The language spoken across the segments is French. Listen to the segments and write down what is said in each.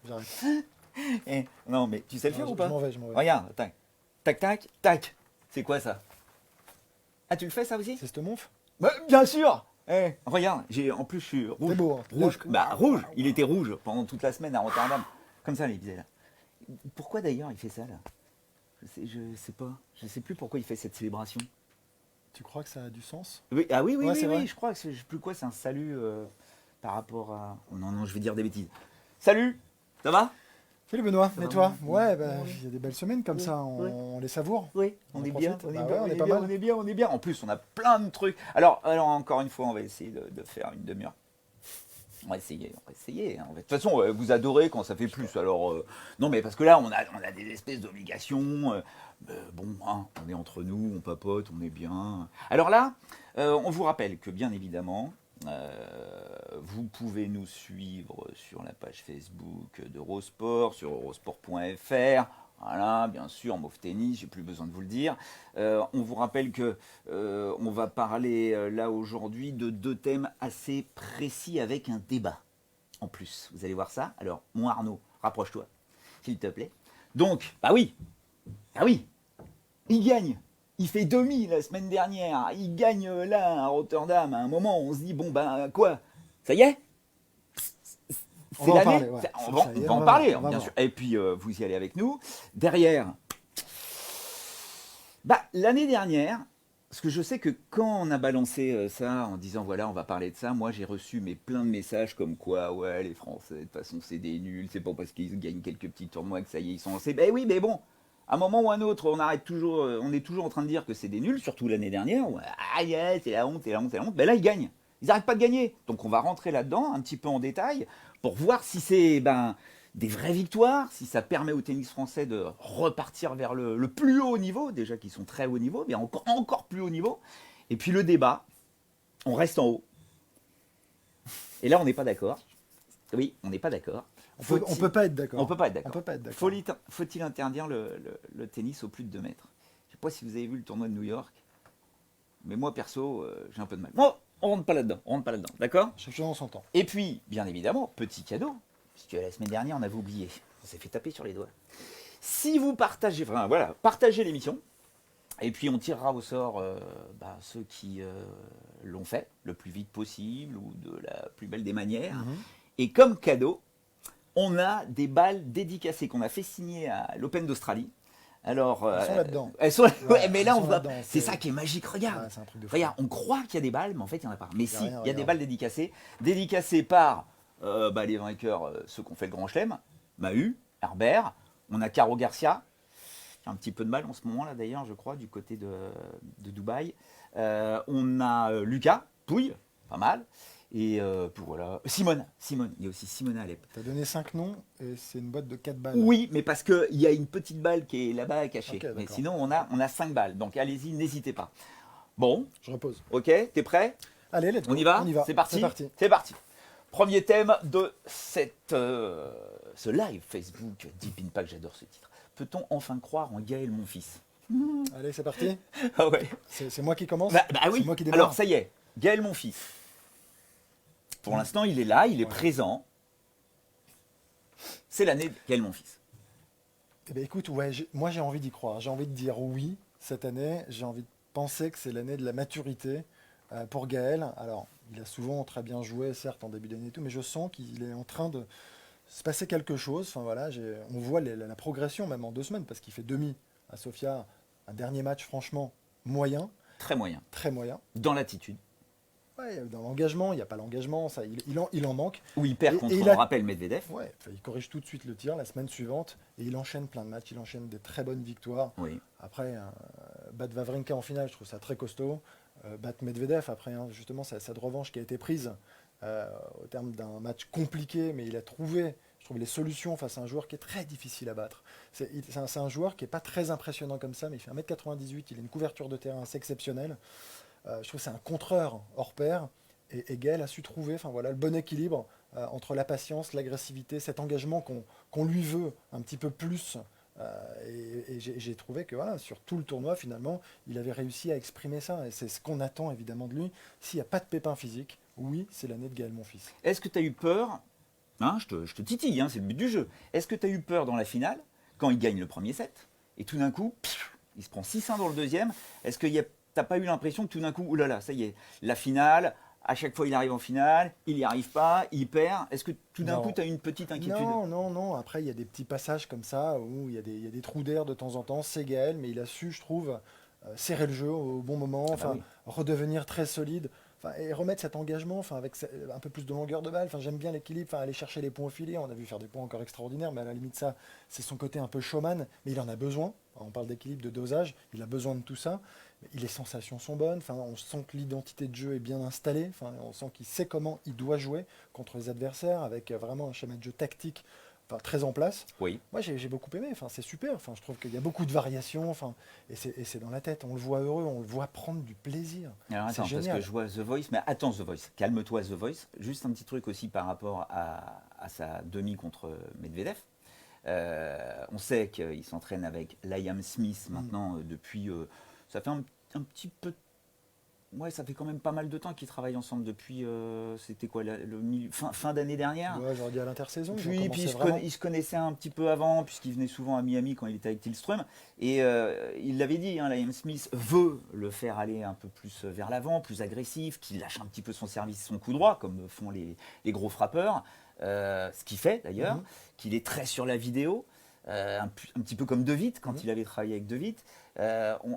j'arrête. Non, mais tu sais le Non, faire ou pas? je m'en vais. Regarde, tac, tac, tac, tac. C'est quoi ça? Ah, tu le fais ça aussi? C'est cette monf? Bah, bien sûr. Regarde, en plus je suis T'es rouge. beau, hein. Rouge. Là, Bah waouh, rouge. waouh, Il waouh. était rouge pendant toute la semaine à Rotterdam. Comme ça, les bisets là. Pourquoi d'ailleurs il fait ça là? Je sais pas. Je sais plus pourquoi il fait cette célébration. Tu crois que ça a du sens? Oui, ah oui, oui, Ouais, oui, c'est oui. vrai. Je crois que je sais plus quoi. C'est un salut par rapport à. Oh, non, non, je vais dire des bêtises. Salut. Ça va? Salut Benoît, Ça et va, toi? oui, Ouais, oui, bah, oui. il y a des belles semaines comme Oui, ça, oui. on les savoure. Oui, On on en est bien, profite. on est Bah bien, ouais, on on est est pas bien, mal. on est bien, on est bien. En plus, on a plein de trucs. Alors encore une fois, on va essayer de faire une demi-heure. On va essayer, on va essayer. Hein. De toute façon, vous adorez quand ça fait plus. Alors, non, mais parce que là, on a des espèces d'obligations. Bon, hein, on est entre nous, on papote, on est bien. Alors là, on vous rappelle que bien évidemment, vous pouvez nous suivre sur la page Facebook d'Eurosport, sur eurosport.fr. Voilà, bien sûr, Mauve Tennis, j'ai plus besoin de vous le dire. On vous rappelle que on va parler là aujourd'hui de deux thèmes assez précis avec un débat. En plus, vous allez voir ça. Alors, mon Arnaud, rapproche-toi, s'il te plaît. Donc, bah oui, il gagne. Il fait demi la semaine dernière. Il gagne là à Rotterdam. À un moment, on se dit bon ben quoi? Ça y est? On C'est va en l'année. parler, ouais. On Ça y on est, va on en va parler, voir, on va bien voir. sûr. Et puis vous y allez avec nous. Derrière, bah l'année dernière, parce que je sais que quand on a balancé ça en disant voilà on va parler de ça, moi j'ai reçu plein de messages comme quoi ouais les Français de toute façon c'est des nuls, c'est pas parce qu'ils gagnent quelques petits tournois que ça y est ils sont lancés. Ben oui mais bon, à un moment ou à un autre on est toujours en train de dire que c'est des nuls, surtout l'année dernière. Où, ah yeah, c'est la honte, c'est la honte, c'est la honte. Ben là ils gagnent, ils n'arrêtent pas de gagner. Donc on va rentrer là-dedans un petit peu en détail pour voir si c'est des vraies victoires, si ça permet au tennis français de repartir vers le plus haut niveau, déjà qu'ils sont très haut niveau, mais encore plus haut niveau. Et puis le débat, on reste en haut. Et là, on n'est pas d'accord. Oui, on n'est pas d'accord. On peut pas être d'accord. On peut pas être On d'accord. peut pas être d'accord. Faut-il interdire le tennis au plus de 2 mètres? Je sais pas si vous avez vu le tournoi de New York, mais moi, perso, j'ai un peu de mal. Bon, on rentre pas là-dedans, d'accord? Chaque chose en son temps. Et puis, bien évidemment, petit cadeau, puisque la semaine dernière, on avait oublié. On s'est fait taper sur les doigts. Si vous partagez, enfin, voilà, partagez l'émission, et puis on tirera au sort ceux qui l'ont fait le plus vite possible ou de la plus belle des manières. Mhm. Et comme cadeau, on a des balles dédicacées qu'on a fait signer à l'Open d'Australie. Alors, Elles sont là-dedans. elles sont, ouais, mais là, elles on sont voit. là-dedans, C'est ça qui est magique. Regarde, Ouais, c'est un truc de fou. regarde, on croit qu'il y a des balles, mais en fait, il n'y en a pas. Mais Y a si, rien, il y a des regarde. balles dédicacées par les vainqueurs, ceux qui ont fait le Grand Chelem, Mahut, Herbert. On a Caro Garcia, qui a un petit peu de mal en ce moment là d'ailleurs, je crois, du côté de Dubaï. On a Lucas Pouille, pas mal. Et puis voilà, Simone, il y a aussi Simona Alep. T'as donné 5 noms et c'est une boîte de 4 balles. Oui, mais parce qu'il y a une petite balle qui est là-bas cachée. Ok, Mais d'accord. sinon, on a 5 balles. Donc allez-y, n'hésitez pas. Bon, Je repose. ok, t'es prêt? Allez, let's go. On y va? On y va. C'est parti. C'est parti. C'est parti. Premier thème de ce live Facebook Deep Impact, j'adore ce titre. Peut-on enfin croire en Gaël, mon fils? Allez, c'est parti. Ah ouais. C'est moi qui commence. Bah oui. C'est moi qui démarre. Alors ça y est, Gaël, mon fils. Pour l'instant, il est là, il est Ouais. présent. C'est l'année de Gaël, mon fils. Eh ben, écoute, ouais, moi j'ai envie d'y croire. J'ai envie de dire oui cette année. J'ai envie de penser que c'est l'année de la maturité pour Gaël. Alors, il a souvent très bien joué, certes, en début d'année et tout, mais je sens qu'il est en train de se passer quelque chose. Enfin voilà, on voit la progression même en 2 semaines parce qu'il fait demi à Sofia. Un dernier match, franchement, moyen, Très moyen. très moyen. Dans l'attitude. Ouais, dans l'engagement, il n'y a pas l'engagement, ça, il en manque. Où il perd Et contre, il on a- rappelle, Medvedev. Ouais, enfin, il corrige tout de suite le tir la semaine suivante et il enchaîne plein de matchs, il enchaîne des très bonnes victoires. Oui. Après, battre Wawrinka en finale, je trouve ça très costaud. Battre Medvedev, après, hein, justement, c'est cette revanche qui a été prise au terme d'un match compliqué, mais il a trouvé, je trouve, les solutions face à un joueur qui est très difficile à battre. C'est un joueur qui n'est pas très impressionnant comme ça, mais il fait 1m98, il a une couverture de terrain assez exceptionnelle. Je trouve que c'est un contreur hors pair. Et Gaël a su trouver enfin, voilà, le bon équilibre entre la patience, l'agressivité, cet engagement qu'on lui veut un petit peu plus. Et j'ai trouvé que voilà, sur tout le tournoi, finalement, il avait réussi à exprimer ça. Et c'est ce qu'on attend évidemment de lui. S'il n'y a pas de pépin physique, oui, c'est l'année de Gaël Monfils. Est-ce que tu as eu peur Hein, je te titille, hein, c'est le but du jeu. Est-ce que tu as eu peur dans la finale, quand il gagne le premier set, et tout d'un coup, il se prend 6-1 dans le deuxième? Est-ce que t'as pas eu l'impression que tout d'un coup, oulala, ça y est, la finale, à chaque fois il arrive en finale, il n'y arrive pas, il perd. Est-ce que tout d'un coup tu as une petite inquiétude? Non. Après, il y a des petits passages comme ça où il y a des trous d'air de temps en temps. C'est Gaël, mais il a su, je trouve, serrer le jeu au bon moment, Ah bah oui. redevenir très solide. Et remettre cet engagement avec un peu plus de longueur de balle. J'aime bien l'équilibre, aller chercher les points au filet. On a vu faire des points encore extraordinaires, mais à la limite, ça, c'est son côté un peu showman. Mais il en a besoin. On parle d'équilibre, de dosage. Il a besoin de tout ça. Les sensations sont bonnes. On sent que l'identité de jeu est bien installée. On sent qu'il sait comment il doit jouer contre les adversaires avec vraiment un schéma de jeu tactique très en place. Oui. Moi, j'ai beaucoup aimé. C'est super. Je trouve qu'il y a beaucoup de variations. Et c'est dans la tête. On le voit heureux. On le voit prendre du plaisir. Alors C'est attends, parce génial. que je vois The Voice, mais attends The Voice, calme-toi The Voice. Juste un petit truc aussi par rapport à sa demi contre Medvedev. On sait qu'il s'entraîne avec Liam Smith maintenant depuis. Ça fait un petit peu. Ouais, ça fait quand même pas mal de temps qu'ils travaillent ensemble depuis. C'était quoi, fin d'année dernière? Ouais, j'aurais dit à l'intersaison. Puis vraiment. ils se connaissaient un petit peu avant, puisqu'il venait souvent à Miami quand il était avec Tillström. Et il l'avait dit, hein, Liam Smith veut le faire aller un peu plus vers l'avant, plus agressif, qu'il lâche un petit peu son service, son coup droit, comme font les gros frappeurs. Ce qu'il fait d'ailleurs, qu'il est très sur la vidéo. Un petit peu comme De Witt, quand il avait travaillé avec De Witt.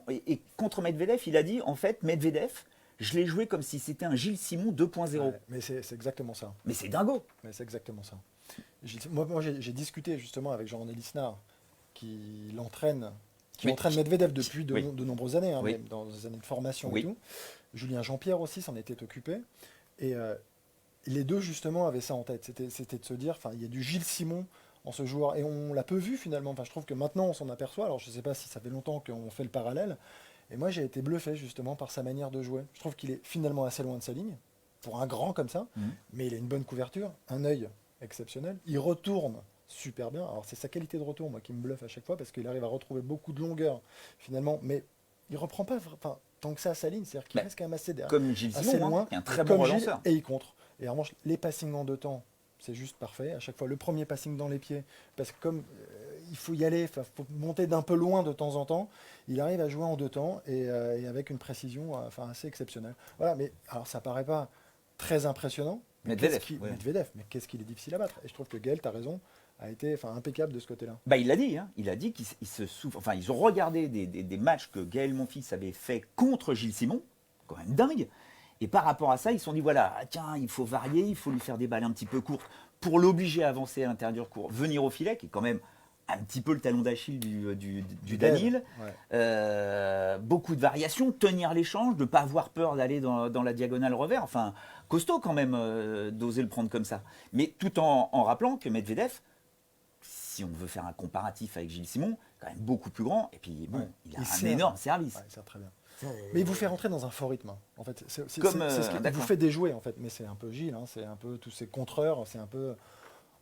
Et contre Medvedev, il a dit, en fait, Medvedev, je l'ai joué comme si c'était un Gilles Simon 2.0. Ouais, mais c'est exactement ça. Mais c'est dingo. Mais c'est exactement ça. Moi, j'ai discuté justement avec Jean-René Lisnard, qui entraîne Medvedev depuis de nombreuses années, même dans des années de formation et tout. Julien Jean-Pierre aussi s'en était occupé. Et les deux, justement, avaient ça en tête. C'était de se dire, il y a du Gilles Simon en ce joueur. Et on l'a peu vu, finalement. Je trouve que maintenant, on s'en aperçoit. Alors, je ne sais pas si ça fait longtemps qu'on fait le parallèle. Et moi, j'ai été bluffé, justement, par sa manière de jouer. Je trouve qu'il est finalement assez loin de sa ligne, pour un grand comme ça. Mais il a une bonne couverture, un œil exceptionnel. Il retourne super bien. Alors, c'est sa qualité de retour, moi, qui me bluffe à chaque fois, parce qu'il arrive à retrouver beaucoup de longueur, finalement. Mais il reprend pas tant que ça à sa ligne. C'est-à-dire qu'il reste quand même assez derrière. Comme Gilles assez Simon, loin, qui est un très bon relanceur. Et il contre. Et en revanche, les passings en 2 temps, c'est juste parfait. À chaque fois, le premier passing dans les pieds, parce que comme il faut y aller, il faut monter d'un peu loin de temps en temps, il arrive à jouer en 2 temps et avec une précision assez exceptionnelle. Voilà, mais alors ça paraît pas très impressionnant. Medvedev, mais qu'est-ce qu'il est difficile à battre. Et je trouve que Gaël, tu as raison, a été impeccable de ce côté-là. Il l'a dit, hein. Il a dit qu'il se souffre. Enfin, ils ont regardé des matchs que Gaël Monfils avait fait contre Gilles Simon, quand même dingue. Et par rapport à ça, ils se sont dit, voilà, tiens, il faut varier, il faut lui faire des balles un petit peu courtes pour l'obliger à avancer à l'intérieur court, venir au filet, qui est quand même un petit peu le talon d'Achille du Danil. Ouais. Beaucoup de variations, tenir l'échange, de ne pas avoir peur d'aller dans la diagonale revers. Enfin, costaud quand même d'oser le prendre comme ça. Mais tout en rappelant que Medvedev, si on veut faire un comparatif avec Gilles Simon, quand même beaucoup plus grand. Et puis bon, il a un énorme service. Ouais, il sert très bien. Mais il vous fait rentrer dans un fort rythme. En fait, c'est ce qu'il vous fait déjouer. En fait, mais c'est un peu Gilles, c'est un peu tous ces contreurs, c'est un peu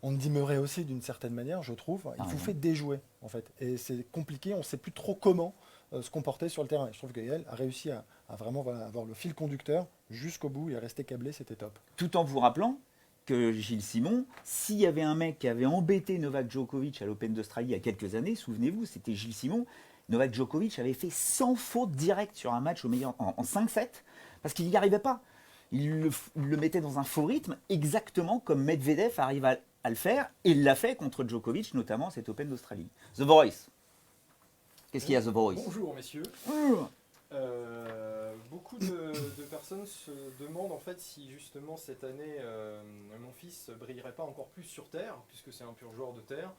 Andy Murray aussi d'une certaine manière, je trouve. Il vous fait déjouer, en fait, et c'est compliqué. On ne sait plus trop comment se comporter sur le terrain. Et je trouve que Gaël a réussi à vraiment avoir le fil conducteur jusqu'au bout. Il est resté câblé, c'était top. Tout en vous rappelant que Gilles Simon, s'il y avait un mec qui avait embêté Novak Djokovic à l'Open d'Australie il y a quelques années, souvenez-vous, c'était Gilles Simon. Novak Djokovic avait fait 100 fautes directes sur un match en 5-7 parce qu'il n'y arrivait pas. Il le mettait dans un faux rythme, exactement comme Medvedev arrive à le faire, et il l'a fait contre Djokovic, notamment cet Open d'Australie. The Voice. Qu'est-ce qu'il y a, The Voice? Bonjour messieurs. Beaucoup de personnes se demandent en fait si justement cette année mon fils brillerait pas encore plus sur terre, puisque c'est un pur joueur de terre.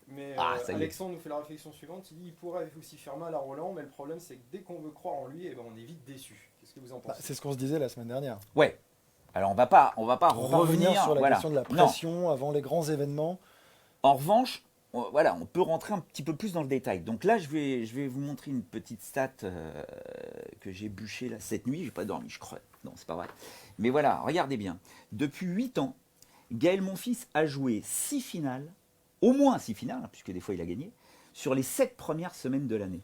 Mais Alexandre nous fait la réflexion suivante, il dit il pourrait aussi faire mal à Roland, mais le problème c'est que dès qu'on veut croire en lui, on est vite déçu. Qu'est-ce que vous en pensez? C'est ce qu'on se disait la semaine dernière. Ouais. Alors on va pas revenir sur la question de la pression avant les grands événements. En revanche, on peut rentrer un petit peu plus dans le détail. Donc là, je vais vous montrer une petite stat que j'ai bûchée là, cette nuit. J'ai pas dormi, je crois. Non, c'est pas vrai. Mais voilà, regardez bien. Depuis 8 ans, Gaël Monfils a joué 6 finales, au moins 6 finales, puisque des fois il a gagné, sur les 7 premières semaines de l'année.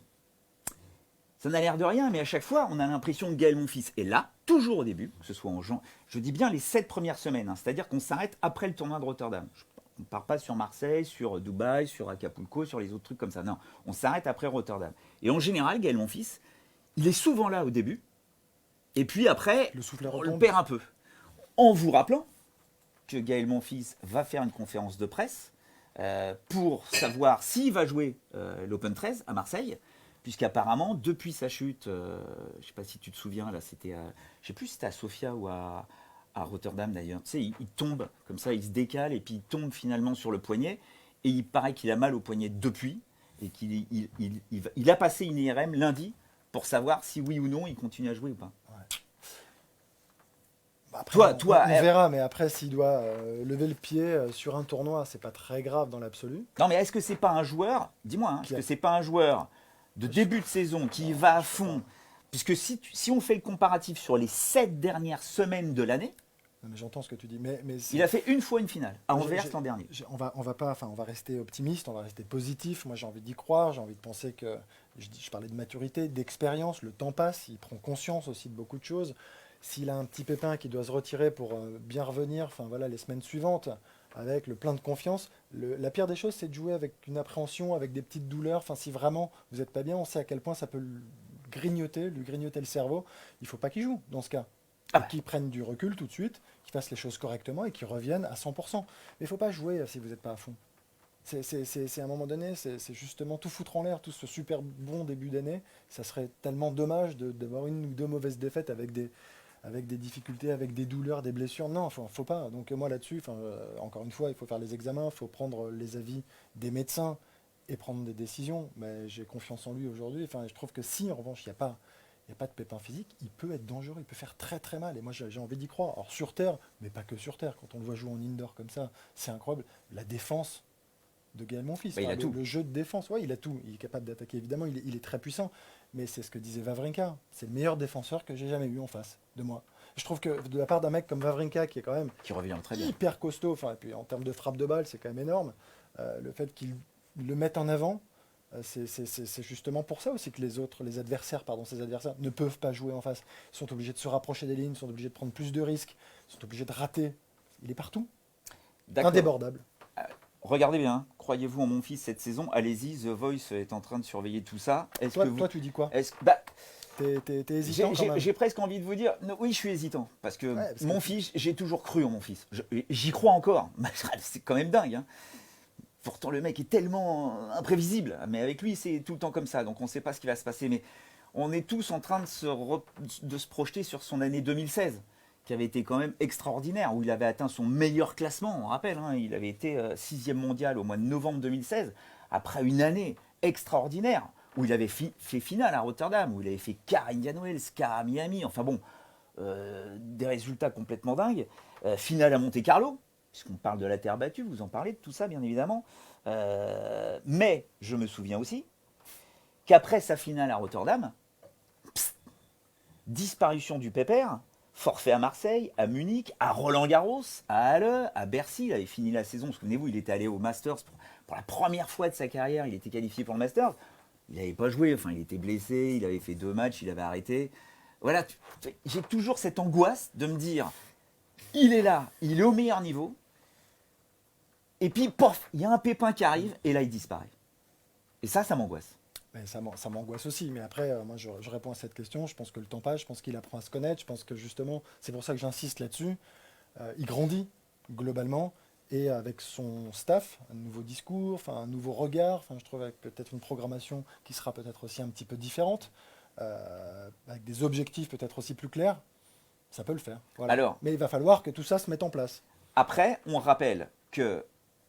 Ça n'a l'air de rien, mais à chaque fois, on a l'impression que Gaël Monfils est là, toujours au début, que ce soit en juin, je dis bien les 7 premières semaines, c'est-à-dire qu'on s'arrête après le tournoi de Rotterdam. On ne part pas sur Marseille, sur Dubaï, sur Acapulco, sur les autres trucs comme ça. Non, on s'arrête après Rotterdam. Et en général, Gaël Monfils, il est souvent là au début, et puis après, on le perd un peu. En vous rappelant que Gaël Monfils va faire une conférence de presse pour savoir s'il va jouer l'Open 13 à Marseille, puisqu'apparemment, depuis sa chute, je ne sais pas si tu te souviens, là, c'était, je ne sais plus si c'était à Sofia ou à Rotterdam d'ailleurs. Tu sais, il tombe comme ça, il se décale et puis il tombe finalement sur le poignet. Et il paraît qu'il a mal au poignet depuis et qu'il il a passé une IRM lundi pour savoir si oui ou non il continue à jouer ou pas. Ouais. Après, toi, on verra, mais après, s'il doit lever le pied sur un tournoi, c'est pas très grave dans l'absolu. Non, mais est-ce que c'est pas un joueur, dis-moi, est-ce que c'est pas un joueur de début de saison qui va à fond? Puisque si on fait le comparatif sur les 7 dernières semaines de l'année, non, mais j'entends ce que tu dis, mais il a fait une fois une finale à Anvers l'an dernier. On va rester optimiste, on va rester positif. Moi, j'ai envie d'y croire, j'ai envie de penser que je parlais de maturité, d'expérience. Le temps passe, il prend conscience aussi de beaucoup de choses. S'il a un petit pépin qui doit se retirer pour bien revenir, enfin voilà, les semaines suivantes, avec le plein de confiance, la pire des choses, c'est de jouer avec une appréhension, avec des petites douleurs. Enfin, si vraiment vous n'êtes pas bien, on sait à quel point ça peut lui grignoter le cerveau. Il ne faut pas qu'il joue dans ce cas. Qu'ils prennent du recul tout de suite, qu'ils fassent les choses correctement et qu'ils reviennent à 100%. Mais il ne faut pas jouer si vous n'êtes pas à fond. C'est à un moment donné, c'est justement tout foutre en l'air, tout ce super bon début d'année. Ça serait tellement dommage d'avoir une ou deux mauvaises défaites avec des difficultés, avec des douleurs, des blessures. Non, faut pas. Donc moi là-dessus, encore une fois, il faut faire les examens, il faut prendre les avis des médecins et prendre des décisions. Mais j'ai confiance en lui aujourd'hui. Je trouve que si en revanche il n'y a pas de pépin physique, il peut être dangereux, il peut faire très très mal. Et moi j'ai envie d'y croire. Alors sur terre, mais pas que sur terre. Quand on le voit jouer en indoor comme ça, c'est incroyable. La défense de Gaël Monfils, le jeu de défense, ouais, il a tout. Il est capable d'attaquer évidemment, il est très puissant. Mais c'est ce que disait Wawrinka. C'est le meilleur défenseur que j'ai jamais eu en face de moi. Je trouve que de la part d'un mec comme Wawrinka, qui est quand même qui revient très bien, hyper costaud, et puis en termes de frappe de balle, c'est quand même énorme. Le fait qu'il le mette en avant, c'est justement pour ça aussi que ses adversaires ne peuvent pas jouer en face. Ils sont obligés de se rapprocher des lignes, sont obligés de prendre plus de risques, sont obligés de rater. Il est partout. Indébordable. Regardez bien, croyez-vous en mon fils cette saison? Allez-y, The Voice est en train de surveiller tout ça. Toi, tu dis quoi? T'es hésitant quand même. J'ai presque envie de vous dire, oui, je suis hésitant. Parce que mon fils, j'ai toujours cru en mon fils. J'y crois encore. C'est quand même dingue. Pourtant, le mec est tellement imprévisible. Mais avec lui, c'est tout le temps comme ça. Donc, on ne sait pas ce qui va se passer. Mais on est tous en train de se projeter sur son année 2016, qui avait été quand même extraordinaire, où il avait atteint son meilleur classement. On rappelle, il avait été 6e mondial au mois de novembre 2016, après une année extraordinaire, où il avait fait finale à Rotterdam, où il avait fait quart à Indian Wells, quart à Miami. Enfin bon, des résultats complètement dingues. Finale à Monte Carlo, puisqu'on parle de la terre battue, vous en parlez de tout ça bien évidemment. Mais je me souviens aussi qu'après sa finale à Rotterdam, disparition du pépère, forfait à Marseille, à Munich, à Roland-Garros, à Halle, à Bercy. Il avait fini la saison, souvenez-vous, il était allé au Masters pour la première fois de sa carrière, il était qualifié pour le Masters. Il n'avait pas joué, il était blessé, il avait fait 2 matchs, il avait arrêté. Voilà, j'ai toujours cette angoisse de me dire, il est là, il est au meilleur niveau, et puis, pof, il y a un pépin qui arrive, et là, il disparaît. Et ça m'angoisse. Mais ça m'angoisse aussi, mais après, moi je réponds à cette question, je pense que le temps passe, je pense qu'il apprend à se connaître, je pense que justement, c'est pour ça que j'insiste là-dessus, il grandit globalement, et avec son staff, un nouveau discours, un nouveau regard, je trouve avec peut-être une programmation qui sera peut-être aussi un petit peu différente, avec des objectifs peut-être aussi plus clairs, ça peut le faire. Voilà. Alors, mais il va falloir que tout ça se mette en place. Après, on rappelle que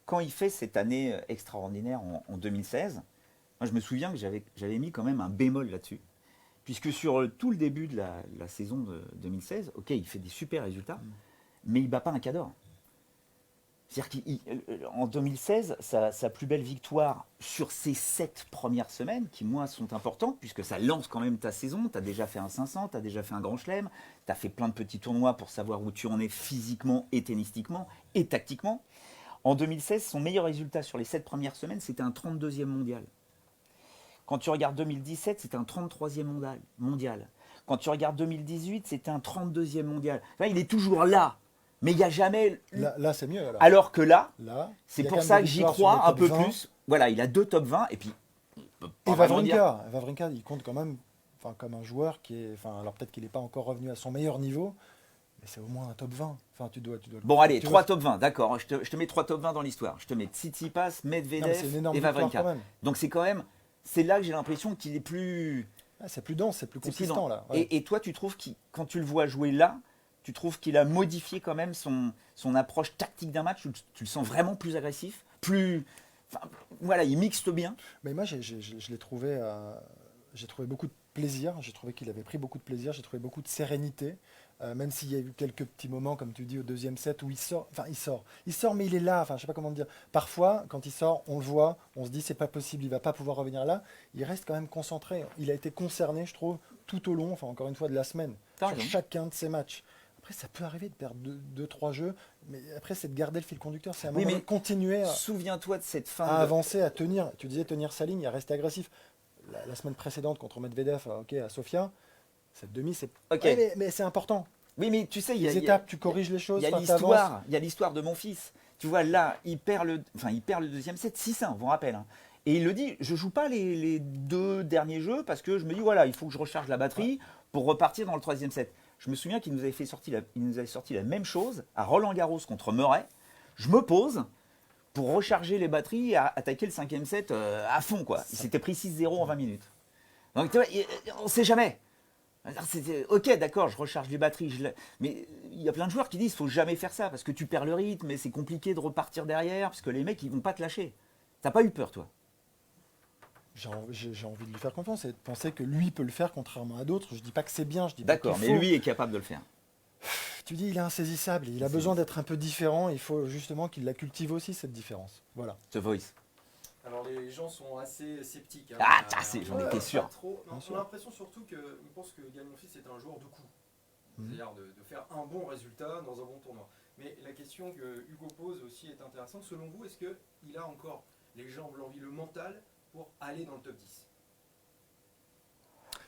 quand il fait cette année extraordinaire en 2016, moi, je me souviens que j'avais mis quand même un bémol là-dessus. Puisque sur tout le début de la saison de 2016, ok, il fait des super résultats, mais il ne bat pas un Cador. C'est-à-dire qu'en 2016, sa plus belle victoire sur ces 7 premières semaines, qui moi sont importantes, puisque ça lance quand même ta saison, tu as déjà fait un 500, tu as déjà fait un grand chelem, tu as fait plein de petits tournois pour savoir où tu en es physiquement et tennistiquement et tactiquement. En 2016, son meilleur résultat sur les 7 premières semaines, c'était un 32e mondial. Quand tu regardes 2017, c'était un 33e mondial. Quand Quand tu regardes 2018, c'était un 32e mondial. Là, il est toujours là. Mais il n'y a jamais. Là c'est mieux. Alors que là, Là c'est il y a pour quand même ça des que j'y victoires sur crois les un top peu 20. plus. Voilà, il a 2 top 20 et puis. Et Wawrinka, il compte quand même comme un joueur qui est. Alors peut-être qu'il n'est pas encore revenu à son meilleur niveau, mais c'est au moins un top 20. Tu dois bon, allez, 3 top 20, d'accord. Je te mets 3 top 20 dans l'histoire. Je te mets Tsitsipas, Medvedev et Wawrinka. Donc c'est là que j'ai l'impression qu'il est plus. C'est plus dense, c'est plus consistant là. Ouais. Et toi, tu trouves que quand tu le vois jouer là, tu trouves qu'il a modifié quand même son approche tactique d'un match, tu le sens vraiment plus agressif, plus. Voilà, il mixte bien. Mais moi, je l'ai trouvé. J'ai trouvé beaucoup de plaisir. J'ai trouvé qu'il avait pris beaucoup de plaisir. J'ai trouvé beaucoup de sérénité. Même s'il y a eu quelques petits moments, comme tu dis, au deuxième set où il sort. Il sort, mais il est là. Je sais pas comment dire. Parfois, quand il sort, on le voit. On se dit, c'est pas possible. Il va pas pouvoir revenir là. Il reste quand même concentré. Il a été concerné, je trouve, tout au long. Encore une fois, de la semaine, sur chacun de ses matchs. Après, ça peut arriver de perdre 2-3 jeux, mais après, c'est de garder le fil conducteur. C'est un moment de continuer souviens-toi de cette fin. À avancer, à tenir. Tu disais tenir sa ligne, à rester agressif. La semaine précédente contre Medvedev à Sofia, cette demi, c'est. Mais c'est important. Oui, mais tu sais, il y a. étapes, tu corriges les choses. Il y a l'histoire de mon fils. Tu vois, là, il perd le deuxième set 6-1, vous vous rappelez. Et il le dit, je joue pas les 2 derniers jeux parce que je me dis, voilà, il faut que je recharge la batterie pour repartir dans le 3e set. Je me souviens qu'il nous avait sorti la même chose à Roland-Garros contre Murray. Je me pose pour recharger les batteries et attaquer le 5e set à fond, quoi. Il s'était pris 6-0 en 20 minutes. Donc, tu vois, on ne sait jamais. Ok, d'accord, je recharge les batteries. Mais il y a plein de joueurs qui disent qu'il ne faut jamais faire ça parce que tu perds le rythme et c'est compliqué de repartir derrière parce que les mecs, ils ne vont pas te lâcher. T'as pas eu peur, toi? J'ai envie de lui faire confiance et de penser que lui peut le faire contrairement à d'autres. Je dis pas que c'est bien, je dis d'accord, mais lui est capable de le faire. Tu dis il est insaisissable, il a besoin d'être un peu différent, il faut justement qu'il la cultive aussi cette différence. Voilà. The Voice. Alors les gens sont assez sceptiques. J'en étais sûr. On a l'impression surtout qu'ils pensent que Gaël Monfils est un joueur de coup. C'est-à-dire de faire un bon résultat dans un bon tournoi. Mais la question que Hugo pose aussi est intéressante. Selon vous, est-ce qu'il a encore les jambes, l'envie, le mental pour aller dans le top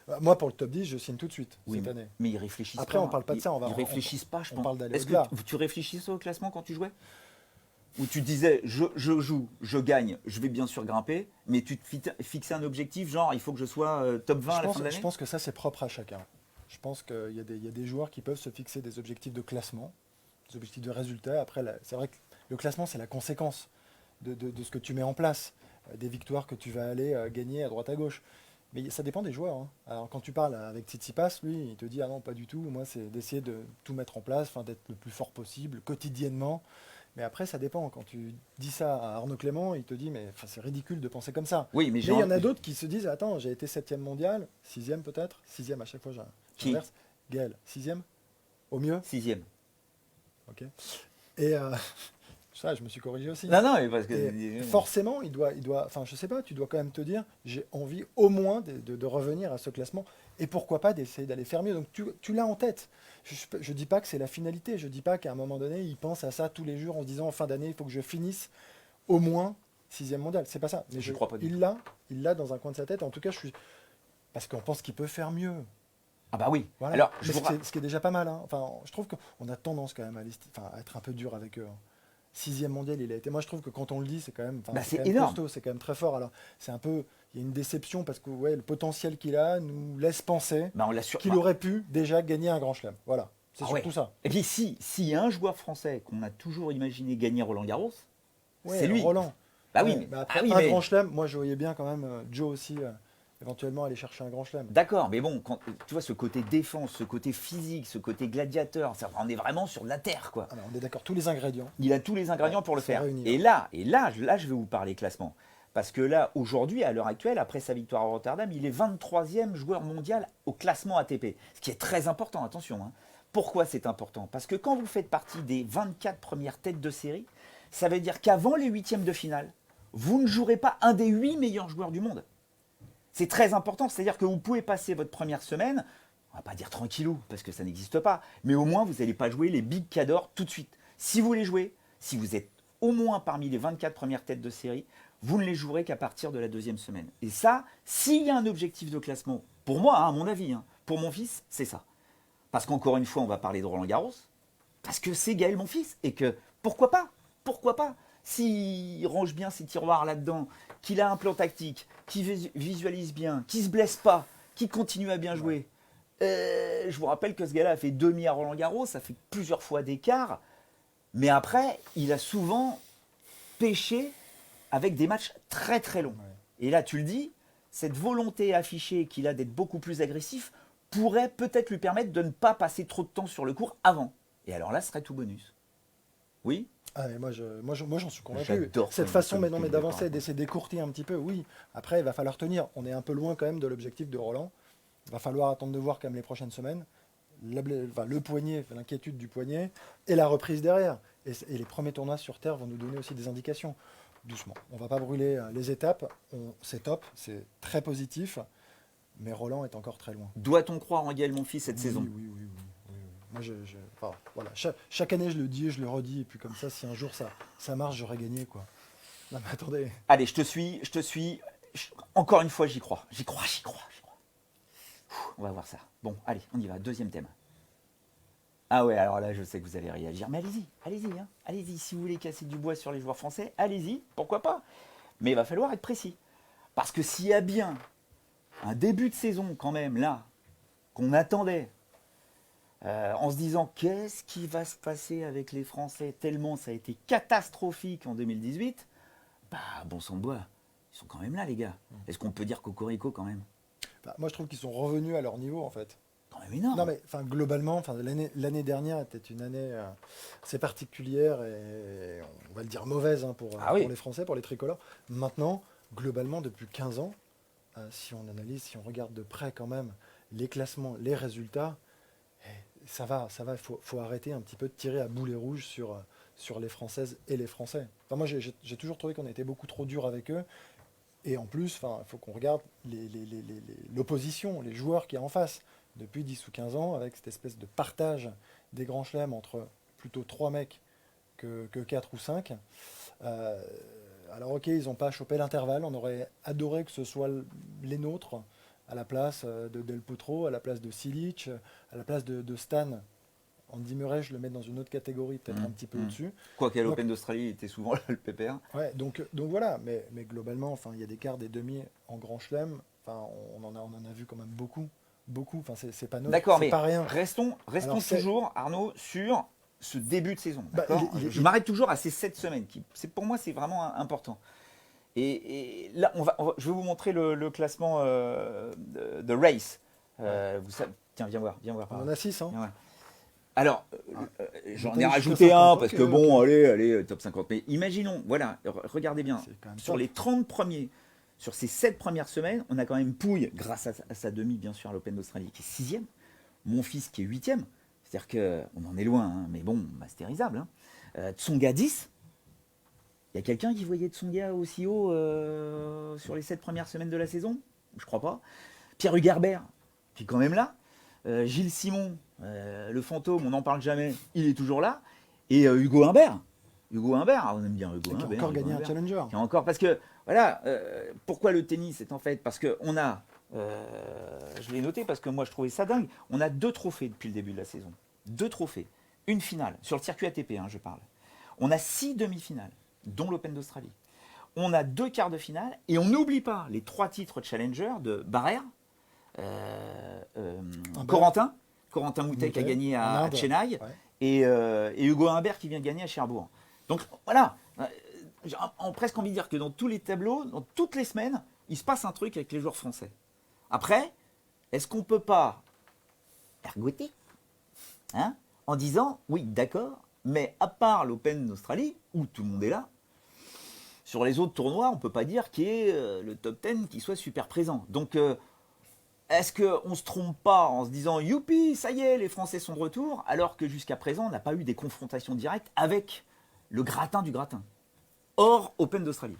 10? Moi, pour le top 10, je signe tout de suite cette année. Mais ils réfléchissent Après, on parle pas de ça. Ils réfléchissent pas, je pense. On parle d'aller Est-ce au-delà. que tu réfléchissais au classement quand tu jouais? Ou tu disais, je joue, je gagne, je vais bien sûr grimper, mais tu te fixais un objectif, genre il faut que je sois top 20 à la fin de l'année? Je pense que ça, c'est propre à chacun. Je pense qu'il y a des joueurs qui peuvent se fixer des objectifs de classement, des objectifs de résultat. Après, c'est vrai que le classement, c'est la conséquence de ce que tu mets en place, des victoires que tu vas aller gagner à droite à gauche. Mais ça dépend des joueurs. Alors quand tu parles avec Tsitsipas, lui, il te dit ah non, pas du tout. Moi, c'est d'essayer de tout mettre en place, d'être le plus fort possible, quotidiennement. Mais après, ça dépend. Quand tu dis ça à Arnaud Clément, il te dit mais c'est ridicule de penser comme ça. Oui, mais il y en a d'autres qui se disent attends, j'ai été 7e mondial, 6e peut-être, 6e à chaque fois. J'inverse. Gaël, 6e au mieux. 6e. Ok. Et ça, je me suis corrigé aussi. Non, mais parce que forcément, il doit. Enfin, je sais pas. Tu dois quand même te dire, j'ai envie au moins de revenir à ce classement. Et pourquoi pas d'essayer d'aller faire mieux. Donc tu l'as en tête. Je dis pas que c'est la finalité. Je dis pas qu'à un moment donné, il pense à ça tous les jours en se disant en fin d'année, il faut que je finisse au moins 6e mondial. C'est pas ça. Mais je crois pas. Il l'a dans un coin de sa tête. En tout cas, parce qu'on pense qu'il peut faire mieux. Ah bah oui. Voilà. Alors, ce qui est déjà pas mal. Enfin, je trouve qu'on a tendance quand même à être un peu dur avec eux. 6e mondial, il a été. Moi, je trouve que quand on le dit, c'est quand même, c'est énorme. Costaud, c'est quand même très fort. Alors, c'est un peu, il y a une déception parce que le potentiel qu'il a nous laisse penser qu'il aurait pu déjà gagner un grand chelem. Voilà, c'est surtout ça. Et puis, s'il y a un joueur français qu'on a toujours imaginé gagner Roland-Garros, c'est lui. Roland. Bah oui, un grand chelem. Moi, je voyais bien quand même Joe aussi. Éventuellement aller chercher un grand chelem. D'accord, mais bon, tu vois, ce côté défense, ce côté physique, ce côté gladiateur, on est vraiment sur de la terre, quoi. On est d'accord, tous les ingrédients. Il a tous les ingrédients pour le faire. Réunir. Et là, je vais vous parler classement. Parce que là, aujourd'hui, à l'heure actuelle, après sa victoire à Rotterdam, il est 23e joueur mondial au classement ATP. Ce qui est très important, attention. Pourquoi c'est important? Parce que quand vous faites partie des 24 premières têtes de série, ça veut dire qu'avant les 8e de finale, vous ne jouerez pas un des 8 meilleurs joueurs du monde. C'est très important, c'est-à-dire que vous pouvez passer votre première semaine, on ne va pas dire tranquillou, parce que ça n'existe pas, mais au moins vous n'allez pas jouer les big cadors tout de suite. Si vous les jouez, si vous êtes au moins parmi les 24 premières têtes de série, vous ne les jouerez qu'à partir de la 2e semaine. Et ça, s'il y a un objectif de classement, pour moi, à mon avis, Pour mon fils, c'est ça. Parce qu'encore une fois, on va parler de Roland Garros. Parce que c'est Gaël mon fils. Et que pourquoi pas? S'il range bien ses tiroirs là-dedans, qu'il a un plan tactique, qu'il visualise bien, qu'il ne se blesse pas, qu'il continue à bien jouer. Je vous rappelle que ce gars-là a fait demi à Roland Garros, ça fait plusieurs fois d'écart. Mais après, il a souvent pêché avec des matchs très très longs. Ouais. Et là, tu le dis, cette volonté affichée qu'il a d'être beaucoup plus agressif pourrait peut-être lui permettre de ne pas passer trop de temps sur le court avant. Et alors là, ce serait tout bonus. Oui? Ah, mais moi, j'en suis convaincu. Cette façon d'avancer, d'essayer d'écourtir un petit peu, oui. Après, il va falloir tenir. On est un peu loin quand même de l'objectif de Roland. Il va falloir attendre de voir quand même les prochaines semaines. Le poignet, l'inquiétude du poignet et la reprise derrière. Et les premiers tournois sur Terre vont nous donner aussi des indications. Doucement. On ne va pas brûler les étapes. C'est top, c'est très positif. Mais Roland est encore très loin. Doit-on croire en Gaël Monfils cette saison? Oui. Moi, voilà. Chaque année, je le dis et je le redis. Et puis comme ça, si un jour ça marche, j'aurais gagné, quoi. Non, mais attendez. Allez, je te suis. Encore une fois, j'y crois. J'y crois. On va voir ça. Bon, allez, on y va. Deuxième thème. Ah ouais, alors là, je sais que vous allez réagir. Mais allez-y. Allez-y. Si vous voulez casser du bois sur les joueurs français, allez-y. Pourquoi pas? Mais il va falloir être précis. Parce que s'il y a bien un début de saison, quand même, là, qu'on attendait, en se disant qu'est-ce qui va se passer avec les Français, tellement ça a été catastrophique en 2018, bon sang de bois, ils sont quand même là, les gars. Est-ce qu'on peut dire cocorico quand même? Moi, je trouve qu'ils sont revenus à leur niveau, en fait. Quand même énorme. Non, mais globalement, l'année dernière était une année assez particulière et on va le dire mauvaise pour les Français, pour les tricolores. Maintenant, globalement, depuis 15 ans, si on analyse, si on regarde de près quand même les classements, les résultats, ça va, il faut arrêter un petit peu de tirer à boulet rouge sur les Françaises et les Français. Enfin, moi, j'ai toujours trouvé qu'on était beaucoup trop dur avec eux. Et en plus, il faut qu'on regarde l'opposition, les joueurs qu'il y a en face. Depuis 10 ou 15 ans, avec cette espèce de partage des grands chelems entre plutôt 3 mecs que 4 ou 5. Alors ok, ils n'ont pas chopé l'intervalle. On aurait adoré que ce soit les nôtres à la place de Del Potro, à la place de Silic, à la place de Stan. Andy Murray, je le mets dans une autre catégorie, peut-être un petit peu au-dessus. Quoiqu'à l'Open d'Australie, il était souvent là, le pépère. Ouais, donc voilà, mais globalement, il y a des quarts, des demi en grand chelem. On en a vu quand même beaucoup. C'est pas neutre. D'accord, mais pas rien. Restons toujours, Arnaud, sur ce début de saison. Je m'arrête toujours à ces 7 semaines. Pour moi, c'est vraiment important. Et là, je vais vous montrer le classement de Race. Tiens, viens voir. On en a 6, hein. Alors, j'en ai rajouté un parce que allez, top 50. Mais imaginons, voilà, regardez bien, sur les 30 premiers, sur ces 7 premières semaines, on a quand même Pouille, grâce à sa demi, bien sûr, à l'Open d'Australie, qui est 6e, mon fils qui est 8e, c'est-à-dire qu'on en est loin, hein, mais bon, mastérisable. Tsonga 10, il y a quelqu'un qui voyait Tsonga aussi haut sur les 7 premières semaines de la saison? Je crois pas. Pierre Hugerbert, qui est quand même là. Gilles Simon, le fantôme, on n'en parle jamais, il est toujours là. Et Hugo Humbert, on aime bien Hugo Humbert. Qui a encore gagné un challenger. Parce que, voilà, pourquoi le tennis est en fait? Parce qu'on a, je l'ai noté parce que moi je trouvais ça dingue, on a 2 trophées depuis le début de la saison. 2 trophées, une finale, sur le circuit ATP, je parle. On a 6 demi-finales, dont l'Open d'Australie. On a 2 quarts de finale, et on n'oublie pas les 3 titres challenger de Barrère, Corentin Moutet qui a gagné à Chennai, ouais. et Hugo Humbert qui vient de gagner à Cherbourg. Donc voilà, j'ai presque envie de dire que dans tous les tableaux, dans toutes les semaines, il se passe un truc avec les joueurs français. Après, est-ce qu'on ne peut pas ergoter en disant, oui d'accord, mais à part l'Open d'Australie, où tout le monde est là, sur les autres tournois, on ne peut pas dire qu'il y ait le top 10 qui soit super présent. Donc est-ce qu'on ne se trompe pas en se disant « Youpi, ça y est, les Français sont de retour », alors que jusqu'à présent, on n'a pas eu des confrontations directes avec le gratin du gratin. Hors Open d'Australie.